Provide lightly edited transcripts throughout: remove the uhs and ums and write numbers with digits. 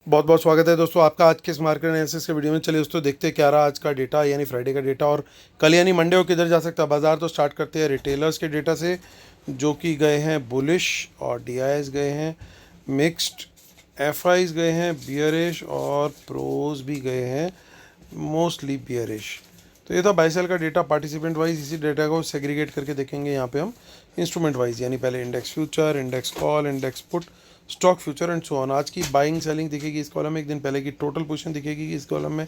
बहुत बहुत स्वागत है दोस्तों आपका आज के इस मार्केट एनालिसिस के वीडियो में। चलिए दोस्तों देखते हैं क्या रहा आज का डेटा यानी फ्राइडे का डेटा, और कल यानी मंडे को किधर जा सकता है बाजार। तो स्टार्ट करते हैं रिटेलर्स के डेटा से, जो कि गए हैं बुलिश और डीआईएस गए हैं मिक्स्ड, एफआईज गए हैं बियरिश और प्रोज भी गए हैं मोस्टली बियरिश। तो ये था बाई सेल का डेटा पार्टिसिपेंट वाइज। इसी डेटा को सेग्रीगेट करके देखेंगे यहाँ पे हम इंस्ट्रूमेंट वाइज, यानी पहले index future, index call, index put, stock future and so on. आज की बाइंग सेलिंग दिखेगी इस कॉलम में, एक दिन पहले की टोटल पोजीशन दिखेगी इस कॉलम में,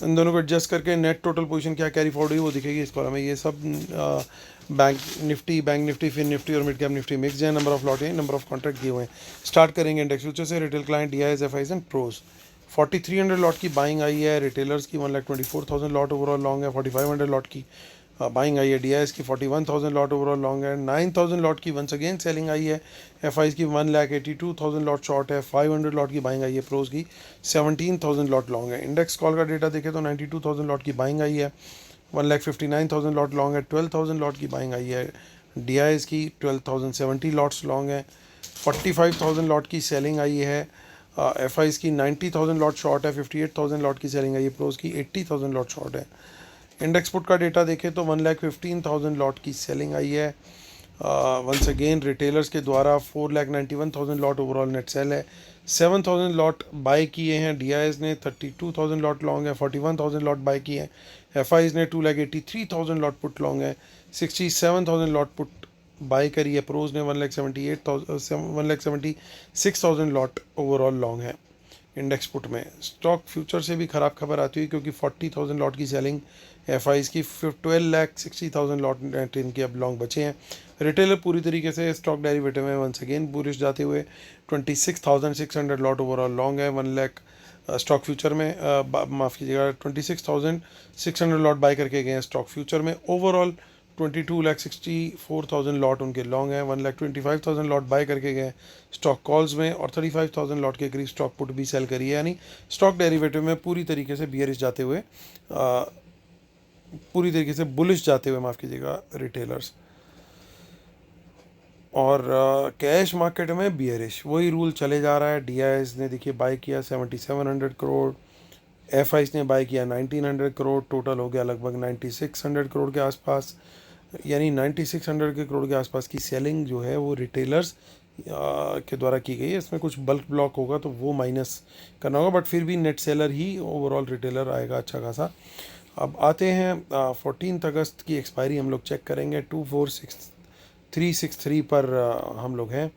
इन दोनों को एडजस्ट करके नेट टोटल पोजीशन क्या कैरी फॉरवर्ड हुई वो दिखेगी इस कॉलम में। ये सब बैंक निफ्टी, फिन निफ्टी और मिड कैप निफ्टी मिक्स है। नंबर ऑफ लॉट है, नंबर ऑफ कॉन्ट्रैक्ट दिए हुए हैं। स्टार्ट करेंगे इंडेक्स फ्यूचर से। Retail client DIIs, FIIs and pros. 4300 lot की बाइंग आई है रिटेलर्स की, 1,24,000 लॉट ओवरऑल लॉन्ग है। 4500 लॉट की बाइंग आई है डीआईएस की, 41,000 लॉट ओवरऑल लॉन्ग है। 9,000 लॉट की वंस अगेन सेलिंग आई है एफआईज की, 1,82,000 लॉट शॉर्ट है। 500 लॉट की बाइंग आई है प्रोज की, 17,000 लॉट लॉन्ग है। इंडेक्स कॉल का डेटा देखें तो 92,000 लॉट की बाइंग आई है, 1,59,000 लॉट लॉन्ग है। 12,000 लॉट की बाइंग आई है डीआईएस की, 12,070 लॉट्स लॉन्ग है। 45,000 लॉट की सेलिंग आई है एफआईज की, 90,000 लॉट शॉर्ट है। 58,000 लॉट की सेलिंग आई है प्रोज की, 80,000 लॉट शॉर्ट है। इंडेक्स पुट का डेटा देखें तो 1,15,000 लॉट की सेलिंग आई है वंस अगेन रिटेलर्स के द्वारा। 4,91,000 लॉट ओवरऑल नेट सेल है। 7,000 लॉट बाय किए हैं डीआईएस ने, 32,000 लॉट लॉन्ग है। 41,000 लॉट बाय किए हैं एफआईज ने, 2,83,000 लॉट पुट लॉन्ग है। 67,000 लॉट पुट बाय करी है प्रोज ने, 1,76,000 लॉट ओवरऑल लॉन्ग है इंडेक्स पुट में। स्टॉक फ्यूचर से भी ख़राब खबर आती हुई, क्योंकि 40,000 लॉट की सेलिंग एफआईज की, 12,60,000 लॉट नेट इनके अब लॉन्ग बचे हैं। रिटेलर पूरी तरीके से स्टॉक डेरिवेटिव में वंस अगेन बुलिश जाते हुए 26,600 लॉट ओवरऑल लॉन्ग है। 1 लाख स्टॉक फ्यूचर में माफ़ कीजिएगा 26,600 लॉट बाय करके गए हैं स्टॉक फ्यूचर में। ओवरऑल 22,64,000 लॉट उनके लॉन्ग है। 1,25,000 लॉट बाय करके गए स्टॉक कॉल्स में, और 35,000 लॉट के करीब स्टॉक पुट भी सेल करी है। यानी स्टॉक डेरिवेटिव में पूरी तरीके से बियरिश जाते हुए पूरी तरीके से बुलिश जाते हुए माफ़ कीजिएगा रिटेलर्स। और कैश मार्केट में बियरिश वही रूल चले जा रहा है। डीआईएस ने देखिए बाय किया 7,700 करोड़, एफआईज ने बाय किया 1,900 करोड़, टोटल हो गया लगभग 9,600 करोड़ के आसपास। यानी 9,600 के करोड़ के आसपास की सेलिंग जो है वो रिटेलर्स के द्वारा की गई है। इसमें कुछ बल्क ब्लॉक होगा तो वो माइनस करना होगा, बट फिर भी नेट सेलर ही ओवरऑल रिटेलर आएगा अच्छा खासा। अब आते हैं 14 अगस्त की एक्सपायरी हम लोग चेक करेंगे। 246,363 पर हम लोग हैं।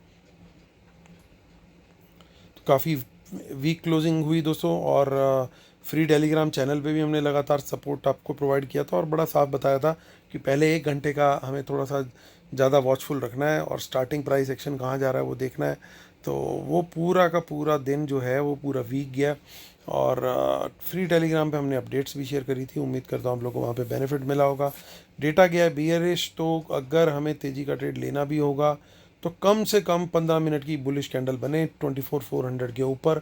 तो काफ़ी वीक क्लोजिंग हुई दोस्तों, और फ्री टेलीग्राम चैनल पे भी हमने लगातार सपोर्ट आपको प्रोवाइड किया था और बड़ा साफ बताया था कि पहले 1 घंटे का हमें थोड़ा सा ज़्यादा वॉचफुल रखना है और स्टार्टिंग प्राइस एक्शन कहाँ जा रहा है वो देखना है। तो वो पूरा का पूरा दिन जो है वो पूरा वीक गया, और फ्री टेलीग्राम पे हमने अपडेट्स भी शेयर करी थी। उम्मीद करता हूँ आप लोगों को वहाँ पे बेनिफिट मिला होगा। डेटा गया है बियरिश, तो अगर हमें तेज़ी का ट्रेड लेना भी होगा तो कम से कम 15 मिनट की बुलिश कैंडल बने 24,400 के ऊपर,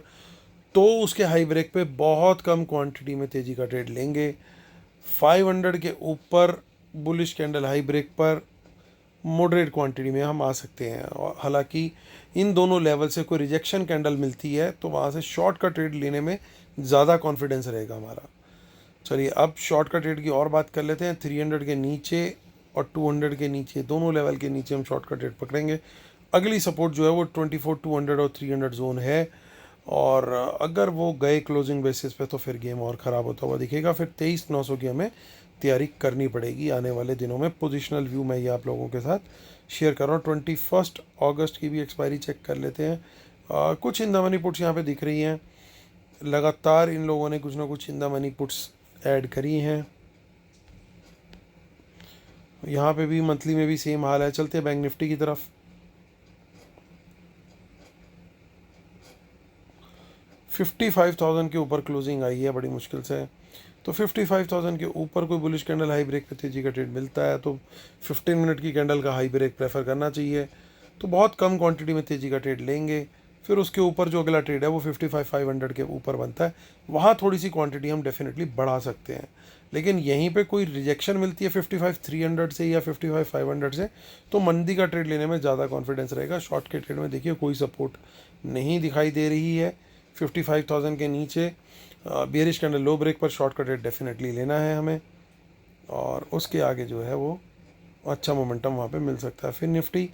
तो उसके हाई ब्रेक पे बहुत कम क्वांटिटी में तेज़ी का ट्रेड लेंगे। 500 के ऊपर बुलिश कैंडल हाई ब्रेक पर मॉडरेट क्वांटिटी में हम आ सकते हैं। और हालांकि इन दोनों लेवल से कोई रिजेक्शन कैंडल मिलती है तो वहाँ से शॉर्ट का ट्रेड लेने में ज़्यादा कॉन्फिडेंस रहेगा हमारा। चलिए अब शॉर्ट का ट्रेड की और बात कर लेते हैं। 300 के नीचे और 200 के नीचे, दोनों लेवल के नीचे हम शॉर्ट का ट्रेड पकड़ेंगे। अगली सपोर्ट जो है वो 24,200 और 300 जोन है, और अगर वो गए क्लोजिंग बेसिस पे तो फिर गेम और ख़राब होता हुआ दिखेगा। फिर 23,900 की हमें तैयारी करनी पड़ेगी आने वाले दिनों में। पोजिशनल व्यू मैं ये आप लोगों के साथ शेयर कर रहा हूँ। 21 अगस्त की भी एक्सपायरी चेक कर लेते हैं। कुछ इन द मनी पुट्स यहाँ पे दिख रही हैं, लगातार इन लोगों ने कुछ ना कुछ in the money puts add करी हैं। यहाँ पे भी मंथली में भी सेम हाल है। चलते हैं बैंक निफ्टी की तरफ। $55,000 के ऊपर क्लोजिंग आई है बड़ी मुश्किल से। तो 55,000 के ऊपर कोई बुलिश कैंडल हाई ब्रेक पे तेजी का ट्रेड मिलता है तो 15 मिनट की कैंडल का हाई ब्रेक प्रेफर करना चाहिए। तो बहुत कम क्वांटिटी में तेजी का ट्रेड लेंगे। फिर उसके ऊपर जो अगला ट्रेड है वो 55,500 के ऊपर बनता है, वहाँ थोड़ी सी क्वांटिटी हम डेफिनेटली बढ़ा सकते हैं। लेकिन यहीं पे कोई रिजेक्शन मिलती है 55,300 से या 55,500 से, तो मंदी का ट्रेड लेने में ज़्यादा कॉन्फिडेंस रहेगा। शॉर्ट के ट्रेड में देखिए कोई सपोर्ट नहीं दिखाई दे रही है। 55,000 के नीचे बियरिश कैंडल लो ब्रेक पर शॉर्ट का ट्रेड डेफिनेटली लेना है हमें, और उसके आगे जो है वो अच्छा मोमेंटम वहाँ पे मिल सकता है। फिर निफ्टी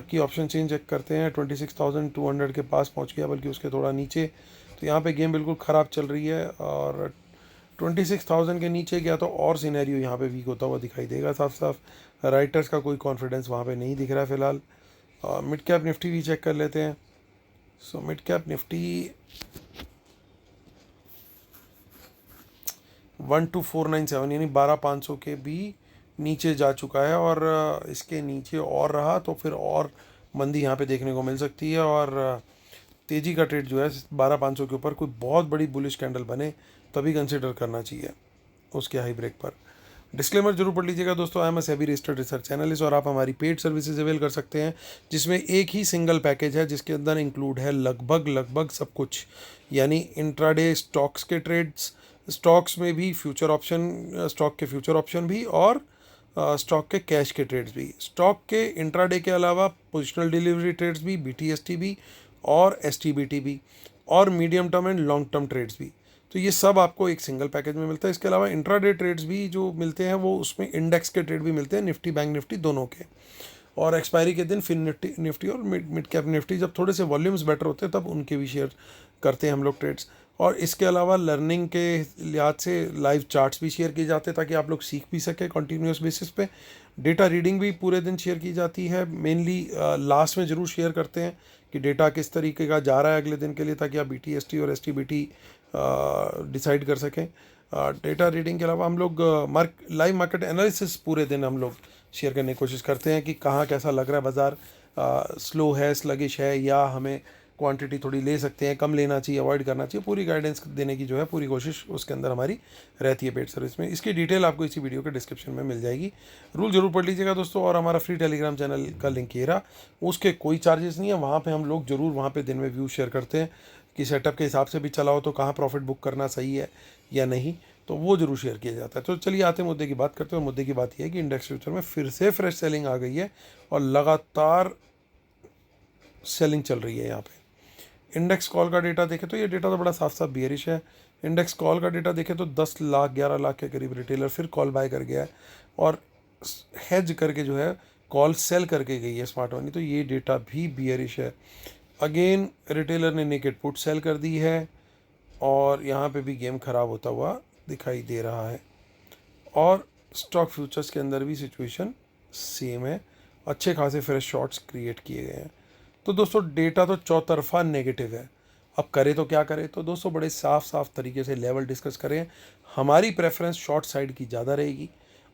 की ऑप्शन चेंज चेक करते हैं, 26,200 के पास पहुँच गया, बल्कि उसके थोड़ा नीचे। तो यहाँ पे गेम बिल्कुल ख़राब चल रही है, और 26,000 के नीचे गया तो और सिनेरियो यहाँ पे वीक होता हुआ दिखाई देगा साफ साफ। राइटर्स का कोई कॉन्फिडेंस वहाँ पे नहीं दिख रहा है फ़िलहाल। मिड कैप निफ्टी भी चेक कर लेते हैं। सो मिड कैप निफ्टी 12,497 यानी 12,500 के भी नीचे जा चुका है, और इसके नीचे और रहा तो फिर और मंदी यहाँ पे देखने को मिल सकती है, और तेज़ी का ट्रेड जो है 12,500 के ऊपर कोई बहुत बड़ी बुलिश कैंडल बने तभी कंसिडर करना चाहिए उसके हाई ब्रेक पर। डिस्क्लेमर जरूर पढ़ लीजिएगा दोस्तों, I am a SEBI registered research analyst, और आप हमारी पेड सर्विसेज अवेल कर सकते हैं, जिसमें एक ही सिंगल पैकेज है जिसके अंदर इंक्लूड है लगभग सब कुछ, यानी इंट्राडे स्टॉक्स के ट्रेड्स, स्टॉक्स में भी फ्यूचर ऑप्शन, स्टॉक के फ्यूचर ऑप्शन भी, और स्टॉक के कैश के ट्रेड्स भी, स्टॉक के इंट्राडे के अलावा पोजिशनल डिलीवरी ट्रेड्स भी, BTST भी, और STBT भी, और medium term and long term trades भी। तो ये सब आपको एक सिंगल पैकेज में मिलता है। इसके अलावा इंट्राडे ट्रेड्स भी जो मिलते हैं वो उसमें इंडेक्स के ट्रेड भी मिलते हैं, निफ्टी बैंक निफ्टी दोनों के, और एक्सपायरी के दिन फिर निफ्टी और मिड कैप निफ्टी जब थोड़े से वॉल्यूम्स बेटर होते हैं तब उनके भी शेयर करते हैं हम लोग ट्रेड्स। और इसके अलावा लर्निंग के लिहाज से लाइव चार्ट्स भी शेयर किए जाते हैं ताकि आप लोग सीख भी सकें कंटिन्यूस बेसिस पे। डेटा रीडिंग भी पूरे दिन शेयर की जाती है, मेनली लास्ट में ज़रूर शेयर करते हैं कि डेटा किस तरीके का जा रहा है अगले दिन के लिए, ताकि आप BTST और STBT डिसाइड कर सकें। डेटा रीडिंग के अलावा हम लोग लाइव मार्केट एनालिसिस पूरे दिन हम लोग शेयर करने की कोशिश करते हैं कि कहाँ कैसा लग रहा है बाज़ार, स्लो है, स्लगिश है, या हमें क्वांटिटी थोड़ी ले सकते हैं, कम लेना चाहिए, अवॉइड करना चाहिए, पूरी गाइडेंस देने की जो है पूरी कोशिश उसके अंदर हमारी रहती है पेड सर्विस में। इसकी डिटेल आपको इसी वीडियो के डिस्क्रिप्शन में मिल जाएगी, रूल जरूर पढ़ लीजिएगा दोस्तों। और हमारा फ्री टेलीग्राम चैनल का लिंक ये रहा, उसके कोई चार्जेस नहीं है, वहाँ पर हम लोग ज़रूर वहाँ पर दिन में व्यू शेयर करते हैं कि सेटअप के हिसाब से भी चलाओ तो कहाँ प्रॉफिट बुक करना सही है या नहीं, तो वो जरूर शेयर किया जाता है। तो चलिए आते हैं मुद्दे की बात करते हैं। मुद्दे की बात यह है कि इंडेक्स फ्यूचर में फिर से फ्रेश सेलिंग आ गई है और लगातार सेलिंग चल रही है यहाँ पे। इंडेक्स कॉल का डेटा देखें तो ये डेटा तो बड़ा साफ साफ बियरिश है। इंडेक्स कॉल का डेटा देखें तो 10 लाख 11 लाख के करीब रिटेलर फिर कॉल बाय कर गया है, और हेज करके जो है कॉल सेल करके गई है स्मार्ट मनी, तो ये डेटा भी बियरिश है। अगेन रिटेलर ने नेकेड पुट सेल कर दी है, और यहाँ पे भी गेम ख़राब होता हुआ दिखाई दे रहा है। और स्टॉक फ्यूचर्स के अंदर भी सिचुएशन सेम है, अच्छे खासे फ्रेश शॉर्ट्स क्रिएट किए गए हैं। तो दोस्तों डेटा तो चौतरफा नेगेटिव है, अब करें तो क्या करें। तो दोस्तों बड़े साफ तरीके से लेवल डिस्कस करें। हमारी प्रेफरेंस शॉर्ट साइड की ज़्यादा रहेगी,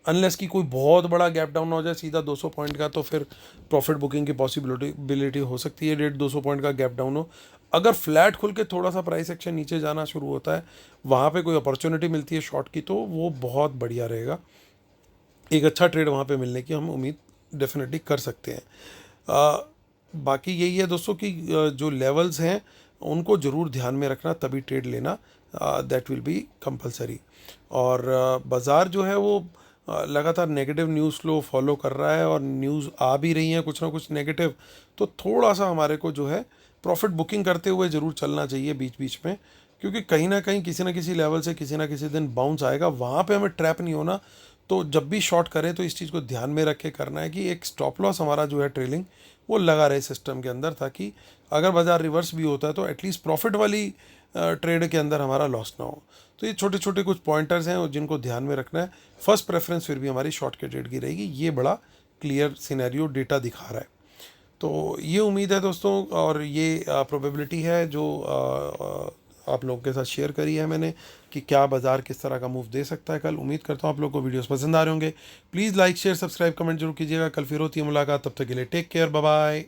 अनलेस कि कोई बहुत बड़ा गैप डाउन हो जाए सीधा 200 पॉइंट का, तो फिर प्रॉफिट बुकिंग की पॉसिबिलिटी हो सकती है, 150-200 पॉइंट का गैप डाउन हो। अगर फ्लैट खुल के थोड़ा सा प्राइस एक्शन नीचे जाना शुरू होता है, वहाँ पे कोई अपॉर्चुनिटी मिलती है शॉर्ट की, तो वो बहुत बढ़िया रहेगा, एक अच्छा ट्रेड वहाँ पे मिलने की हम उम्मीद डेफिनेटली कर सकते हैं। बाकी यही है दोस्तों कि जो लेवल्स हैं उनको ज़रूर ध्यान में रखना, तभी ट्रेड लेना, दैट विल बी कंपलसरी। और बाज़ार जो है वो लगातार नेगेटिव न्यूज़ फ्लो फॉलो कर रहा है, और न्यूज़ आ भी रही हैं कुछ ना कुछ नेगेटिव, तो थोड़ा सा हमारे को जो है प्रॉफिट बुकिंग करते हुए ज़रूर चलना चाहिए बीच बीच में, क्योंकि कहीं ना कहीं किसी ना किसी लेवल से किसी ना किसी दिन बाउंस आएगा, वहाँ पे हमें ट्रैप नहीं होना। तो जब भी शॉर्ट करें तो इस चीज़ को ध्यान में रख के करना है कि एक स्टॉप लॉस हमारा जो है ट्रेलिंग वो लगा रहे सिस्टम के अंदर, ताकि अगर बाज़ार रिवर्स भी होता है तो एटलीस्ट प्रॉफिट वाली ट्रेड के अंदर हमारा लॉस ना हो। तो ये छोटे छोटे कुछ पॉइंटर्स हैं जिनको ध्यान में रखना है। फर्स्ट प्रेफरेंस फिर भी हमारी शॉर्ट के ट्रेड की रहेगी, ये बड़ा क्लियर सिनेरियो डेटा दिखा रहा है। तो ये उम्मीद है दोस्तों, और ये प्रोबेबिलिटी है जो आप लोगों के साथ शेयर करी है मैंने कि क्या बाज़ार किस तरह का मूव दे सकता है कल। उम्मीद करता हूँ आप लोगों को वीडियोस पसंद आ रहे होंगे। Please like share subscribe comment जरूर कीजिएगा। कल फिर होती है मुलाकात, तब तक के लिए टेक केयर, बाय बाय।